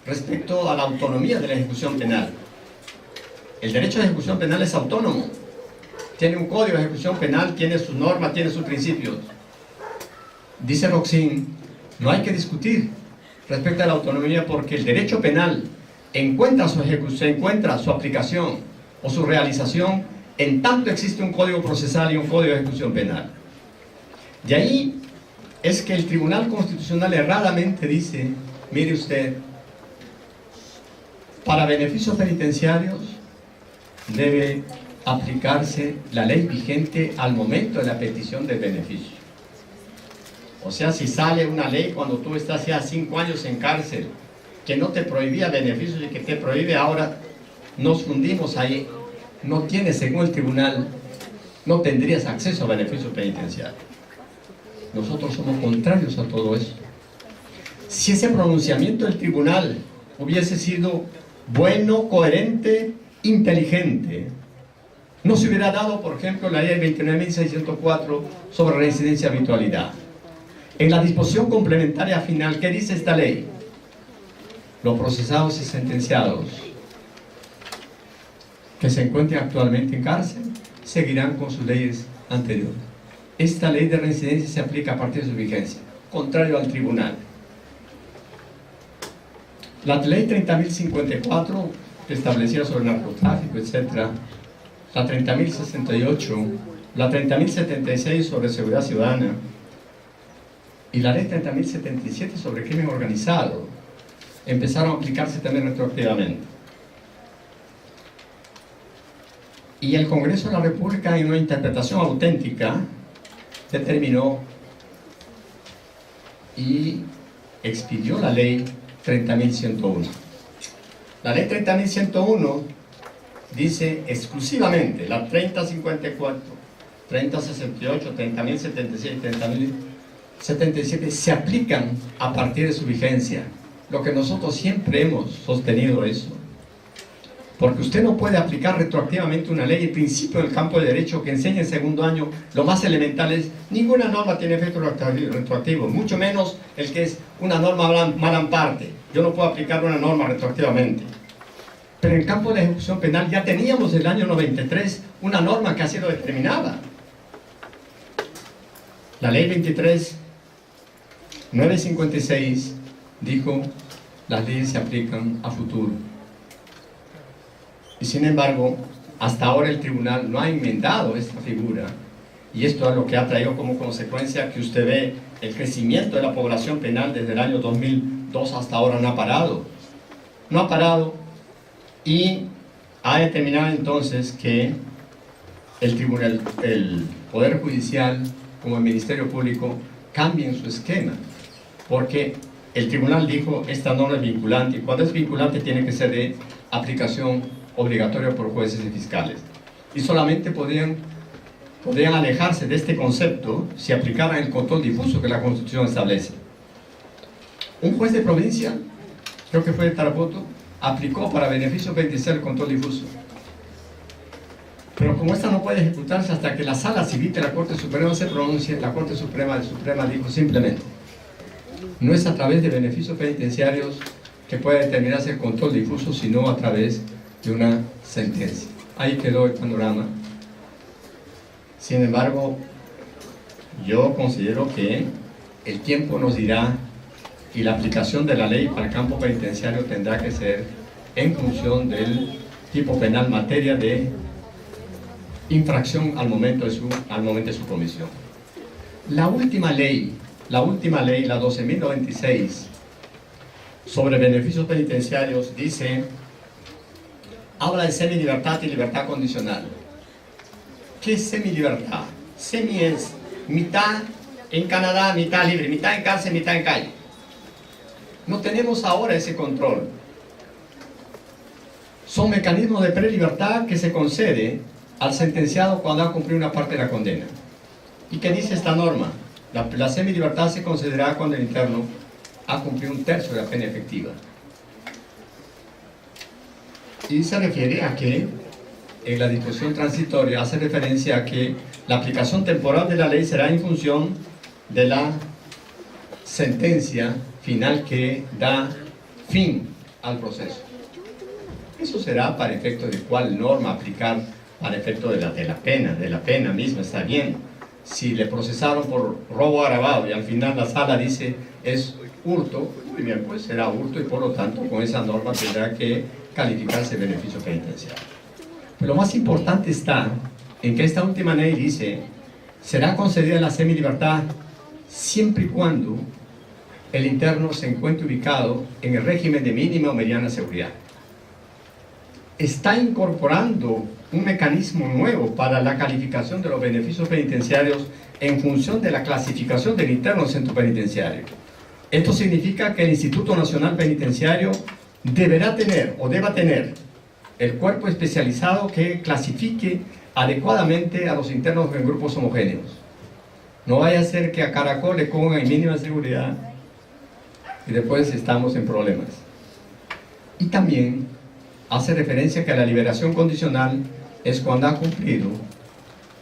S2: respecto a la autonomía de la ejecución penal. El derecho de ejecución penal es autónomo. Tiene un código de ejecución penal, tiene sus normas, tiene sus principios. Dice Roxin: no hay que discutir respecto a la autonomía, porque el derecho penal encuentra su aplicación o su realización en tanto existe un código procesal y un código de ejecución penal. De ahí es que el Tribunal Constitucional erradamente dice: mire usted, para beneficios penitenciarios debe aplicarse la ley vigente al momento de la petición del beneficio. O sea, si sale una ley cuando tú estás ya 5 años en cárcel, que no te prohibía beneficios y que te prohíbe ahora, nos fundimos ahí. No tienes, según el tribunal, no tendrías acceso a beneficios penitenciarios. Nosotros somos contrarios a todo eso. Si ese pronunciamiento del tribunal hubiese sido bueno, coherente, inteligente, no se hubiera dado, por ejemplo, la ley 29.604 sobre reincidencia y habitualidad. En la disposición complementaria final, ¿qué dice esta ley? Los procesados y sentenciados que se encuentren actualmente en cárcel seguirán con sus leyes anteriores. Esta ley de reincidencia se aplica a partir de su vigencia, contrario al tribunal. La ley 30.054, que establecía sobre el narcotráfico, etc., la 30.068, la 30.076 sobre seguridad ciudadana y la ley 30.077 sobre crimen organizado, empezaron a aplicarse también retroactivamente. Y el Congreso de la República, en una interpretación auténtica, determinó y expidió la ley 30.101. La ley 30.101 dice exclusivamente, la 3054, 3068, 30.076 y 30.077 se aplican a partir de su vigencia. Lo que nosotros siempre hemos sostenido eso. Porque usted no puede aplicar retroactivamente una ley. El principio del campo de derecho que enseña en segundo año, lo más elemental es, ninguna norma tiene efecto retroactivo, mucho menos el que es una norma mal amparte. Yo no puedo aplicar una norma retroactivamente. Pero en el campo de la ejecución penal ya teníamos en el año 93 una norma que ha sido determinada. La ley 23.956 dijo, las leyes se aplican a futuro. Y sin embargo, hasta ahora el tribunal no ha enmendado esta figura, y esto es lo que ha traído como consecuencia que usted ve el crecimiento de la población penal desde el año 2002 hasta ahora no ha parado. No ha parado, y ha determinado entonces que el tribunal, el Poder Judicial como el Ministerio Público cambien su esquema, porque el tribunal dijo, esta norma es vinculante, y cuando es vinculante tiene que ser de aplicación obligatoria por jueces y fiscales. Y solamente podrían alejarse de este concepto si aplicaran el control difuso que la Constitución establece. Un juez de provincia, creo que fue de Tarapoto, aplicó para beneficio penitenciario el control difuso. Pero como esta no puede ejecutarse hasta que la Sala Civil de la Corte Suprema se pronuncie, la Corte Suprema dijo simplemente, no es a través de beneficios penitenciarios que puede determinarse el control difuso, sino a través de una sentencia. Ahí quedó el panorama. Sin embargo, yo considero que el tiempo nos dirá, y la aplicación de la ley para el campo penitenciario tendrá que ser en función del tipo penal, materia de infracción al momento de su comisión. La última ley, la 12.096 sobre beneficios penitenciarios dice, habla de semilibertad y libertad condicional. ¿Qué es semilibertad? Semi es mitad en Canadá, mitad libre, mitad en cárcel, mitad en calle. No tenemos ahora ese control. Son mecanismos de prelibertad que se concede al sentenciado cuando ha cumplido una parte de la condena. ¿Y qué dice esta norma? La semilibertad se concederá cuando el interno ha cumplido un tercio de la pena efectiva. Y se refiere a que en la disposición transitoria hace referencia a que la aplicación temporal de la ley será en función de la sentencia final que da fin al proceso. Eso será para efecto de cuál norma aplicar para efecto de la pena misma, está bien. Si le procesaron por robo agravado y al final la sala dice es hurto, muy bien, pues será hurto y por lo tanto con esa norma tendrá que calificarse beneficio penitenciario. Pero lo más importante está en que esta última ley dice, será concedida la semilibertad siempre y cuando el interno se encuentre ubicado en el régimen de mínima o mediana seguridad. Está incorporando un mecanismo nuevo para la calificación de los beneficios penitenciarios en función de la clasificación del interno en centro penitenciario. Esto significa que el Instituto Nacional Penitenciario deberá tener o deba tener el cuerpo especializado que clasifique adecuadamente a los internos en grupos homogéneos. No vaya a ser que a Caracol le pongan en mínima seguridad y después estamos en problemas. Y también hace referencia que la liberación condicional es cuando ha cumplido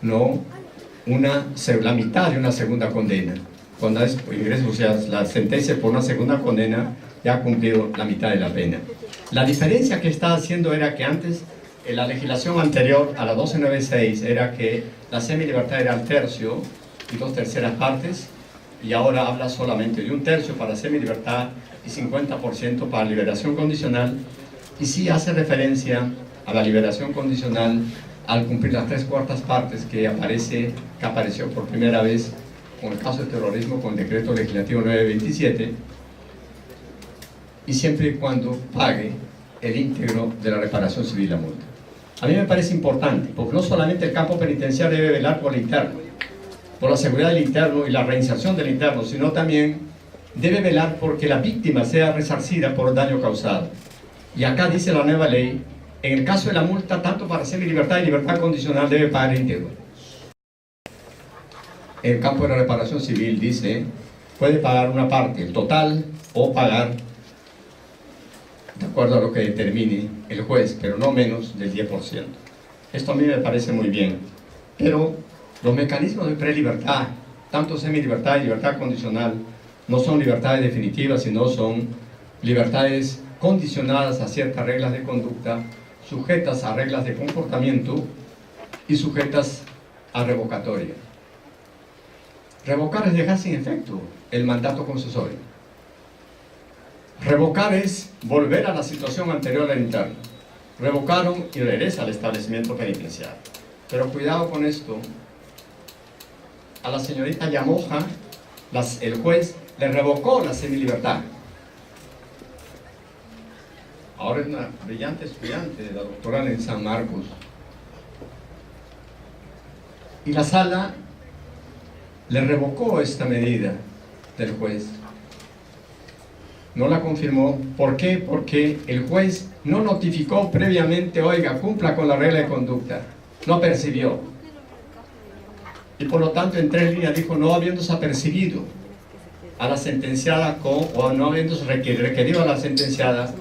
S2: la mitad de una segunda condena. Cuando es ingreso, o sea, la sentencia por una segunda condena ya ha cumplido la mitad de la pena. La diferencia que está haciendo era que antes, en la legislación anterior a la 1296, era que la semilibertad era el tercio y 2/3 partes, y ahora habla solamente de 1/3 para semilibertad y 50% para liberación condicional, y sí hace referencia a la liberación condicional al cumplir las 3/4 partes que apareció por primera vez con el caso de terrorismo con el decreto legislativo 927, y siempre y cuando pague el íntegro de la reparación civil la multa. A mí me parece importante, porque no solamente el campo penitenciario debe velar por el interno, por la seguridad del interno y la reinserción del interno, sino también debe velar porque la víctima sea resarcida por el daño causado. Y acá dice la nueva ley, en el caso de la multa, tanto para semilibertad y libertad condicional debe pagar el íntegro. En el campo de la reparación civil dice, puede pagar una parte, el total, o pagar de acuerdo a lo que determine el juez, pero no menos del 10%. Esto a mí me parece muy bien, pero los mecanismos de prelibertad, tanto semilibertad y libertad condicional, no son libertades definitivas, sino son libertades condicionadas a ciertas reglas de conducta, sujetas a reglas de comportamiento y sujetas a revocatoria. Revocar es dejar sin efecto el mandato concesorio. Revocar es volver a la situación anterior al interno. Revocaron y regresa al establecimiento penitenciario. Pero cuidado con esto. A la señorita Yamoja, el juez le revocó la semilibertad. Ahora es una brillante estudiante de la doctoral en San Marcos. Y la sala le revocó esta medida del juez. No la confirmó. ¿Por qué? Porque el juez no notificó previamente, oiga, cumpla con la regla de conducta. No percibió. Y por lo tanto, en 3 líneas dijo, no habiéndose apercibido a la sentenciada o no habiéndose requerido a la sentenciada,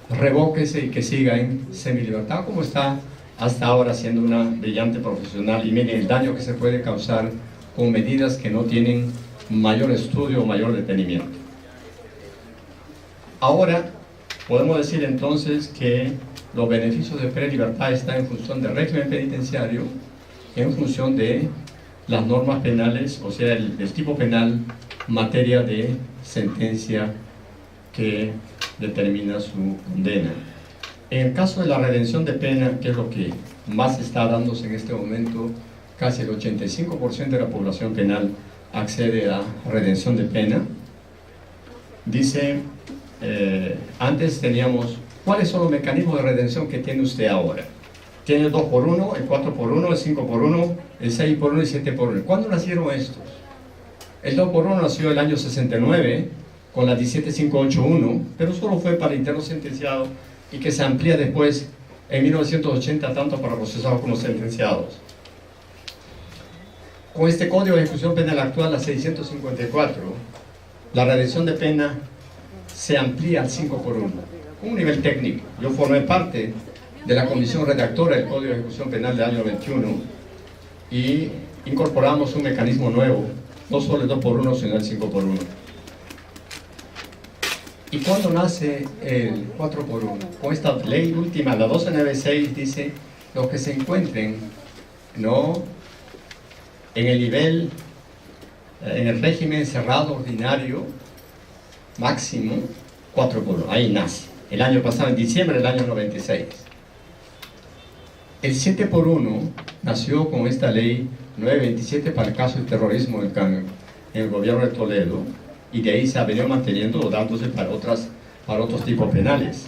S2: revóquese y que siga en semilibertad, como está hasta ahora siendo una brillante profesional. Y miren el daño que se puede causar con medidas que no tienen mayor estudio o mayor detenimiento. Ahora, podemos decir entonces que los beneficios de prelibertad están en función del régimen penitenciario, en función de las normas penales, o sea, del tipo penal, materia de sentencia que determina su condena. En el caso de la redención de pena, que es lo que más está dándose en este momento, casi el 85% de la población penal accede a redención de pena. Dice, antes teníamos, ¿cuáles son los mecanismos de redención que tiene usted ahora? Tiene el 2x1, el 4x1, el 5x1, el 6x1 y 7x1. ¿Cuándo nacieron estos? El 2x1 nació el año 69 con la 17581, pero solo fue para internos sentenciados y que se amplía después en 1980 tanto para procesados como sentenciados. Con este Código de Ejecución Penal actual, la 654, la redención de pena se amplía al 5x1, un nivel técnico. Yo formé parte de la comisión redactora del Código de Ejecución Penal del año 21 y incorporamos un mecanismo nuevo, no solo el 2x1, sino el 5x1. ¿Y cuándo nace el 4x1? Con esta ley última, la 1296, dice, los que se encuentren, ¿no?, en el nivel, en el régimen cerrado ordinario máximo, 4x1, ahí nace. El año pasado, en diciembre del año 96. El 7x1 nació con esta ley 927 para el caso del terrorismo en el gobierno de Toledo, y de ahí se ha venido manteniendo o dándose para otros tipos penales.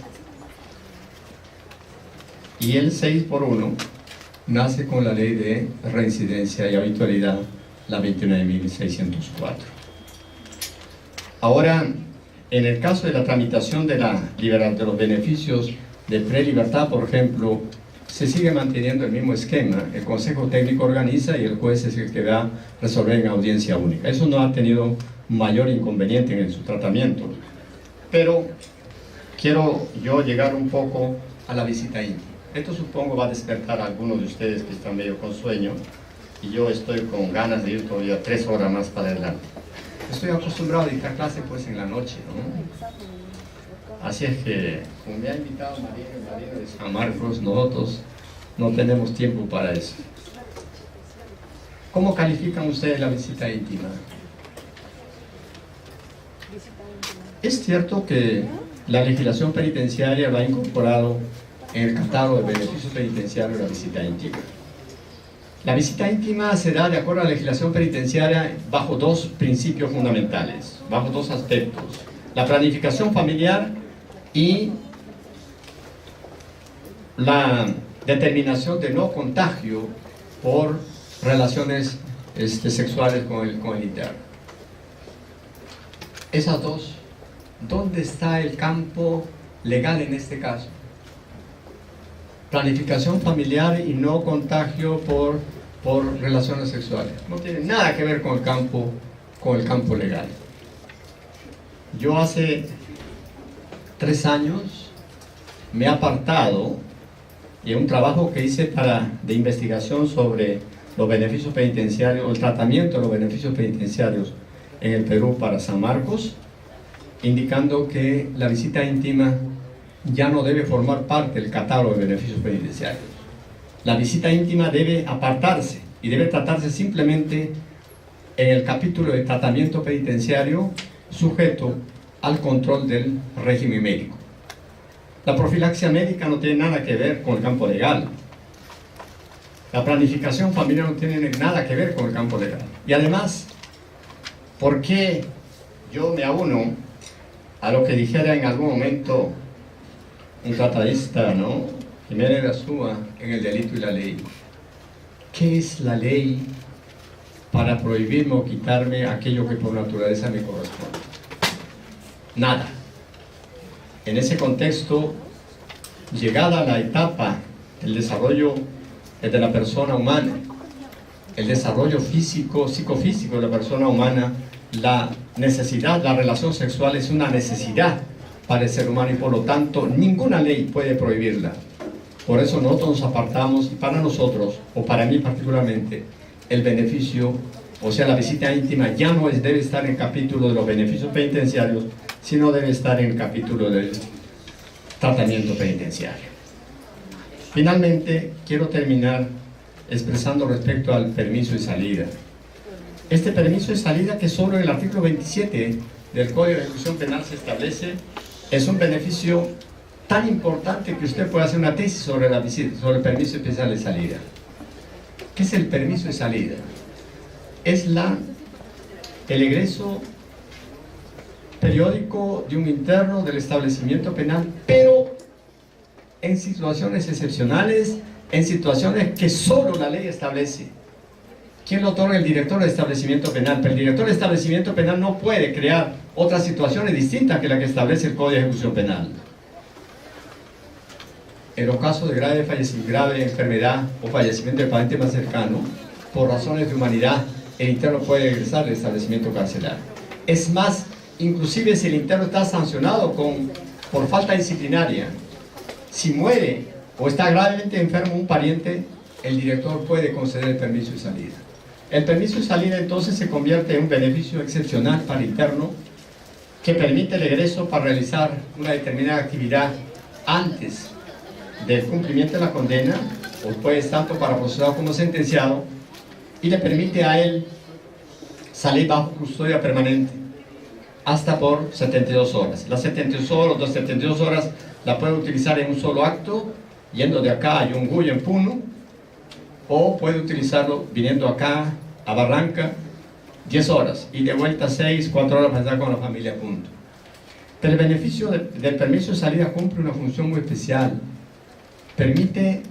S2: Y el 6x1 nace con la ley de reincidencia y habitualidad, la 29.604. Ahora, en el caso de la tramitación de los beneficios de prelibertad, por ejemplo, se sigue manteniendo el mismo esquema. El Consejo Técnico organiza y el juez es el que va a resolver en audiencia única. Eso no ha tenido mayor inconveniente en su tratamiento. Pero quiero yo llegar un poco a la visita íntima. Esto supongo va a despertar a algunos de ustedes que están medio con sueño, y yo estoy con ganas de ir todavía 3 horas más para adelante. Estoy acostumbrado a dictar clase pues en la noche, ¿no? Así es que, como me ha invitado Marina de San Marcos, nosotros no tenemos tiempo para eso. ¿Cómo califican ustedes la visita íntima? Es cierto que la legislación penitenciaria lo ha incorporado en el catálogo de beneficios penitenciarios la visita íntima. La visita íntima se da, de acuerdo a la legislación penitenciaria, bajo 2 principios fundamentales, bajo 2 aspectos: la planificación familiar y la determinación de no contagio por relaciones sexuales con el interno. Esas dos, ¿dónde está el campo legal en este caso? Planificación familiar y no contagio por relaciones sexuales. No tiene nada que ver con el campo legal. Yo hace 3 años me he apartado de un trabajo que hice de investigación sobre los beneficios penitenciarios, el tratamiento de los beneficios penitenciarios en el Perú para San Marcos, indicando que la visita íntima ya no debe formar parte del catálogo de beneficios penitenciarios. La visita íntima debe apartarse y debe tratarse simplemente en el capítulo de tratamiento penitenciario sujeto al control del régimen médico. La profilaxia médica no tiene nada que ver con el campo legal. La planificación familiar no tiene nada que ver con el campo legal. Y además, ¿por qué yo me auno a lo que dijera en algún momento un tratadista, ¿no?, Jiménez de Azúa, en El delito y la ley? ¿Qué es la ley para prohibirme o quitarme aquello que por naturaleza me corresponde? Nada. En ese contexto, llegada a la etapa del desarrollo de la persona humana, el desarrollo físico, psicofísico de la persona humana, la necesidad, la relación sexual es una necesidad para el ser humano y por lo tanto ninguna ley puede prohibirla. Por eso nosotros nos apartamos, y para nosotros, o para mí particularmente, el beneficio, o sea, la visita íntima ya no debe estar en el capítulo de los beneficios penitenciarios, sino debe estar en el capítulo del tratamiento penitenciario. Finalmente, quiero terminar expresando respecto al permiso de salida. Este permiso de salida, que solo en el artículo 27 del Código de Ejecución Penal se establece, es un beneficio tan importante que usted puede hacer una tesis sobre el permiso especial de salida. ¿Qué es el permiso de salida? Es el egreso periódico de un interno del establecimiento penal, pero en situaciones excepcionales, en situaciones que solo la ley establece. ¿Quién lo otorga? El director del establecimiento penal. Pero el director del establecimiento penal no puede crear otras situaciones distintas que la que establece el Código de Ejecución Penal. En los casos de grave enfermedad o fallecimiento del pariente más cercano, por razones de humanidad, el interno puede ingresar al establecimiento carcelario. Es más, inclusive si el interno está sancionado por falta disciplinaria, si muere o está gravemente enfermo un pariente, el director puede conceder el permiso de salida. El permiso de salida entonces se convierte en un beneficio excepcional para el interno que permite el egreso para realizar una determinada actividad antes del cumplimiento de la condena, o pues tanto para procesado como sentenciado, y le permite a él salir bajo custodia permanente hasta por 72 horas. Las 72 horas la puede utilizar en un solo acto, yendo de acá a Yunguyo en Puno, o puede utilizarlo viniendo acá a Barranca 10 horas y de vuelta 4 horas para estar con la familia, punto. Pero el beneficio del permiso de salida cumple una función muy especial. Permite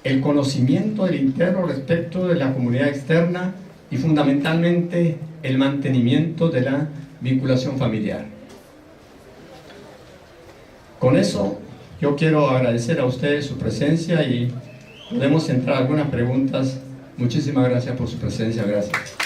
S2: el conocimiento del interno respecto de la comunidad externa y fundamentalmente el mantenimiento de la vinculación familiar. Con eso, yo quiero agradecer a ustedes su presencia y podemos entrar a algunas preguntas. Muchísimas gracias por su presencia. Gracias.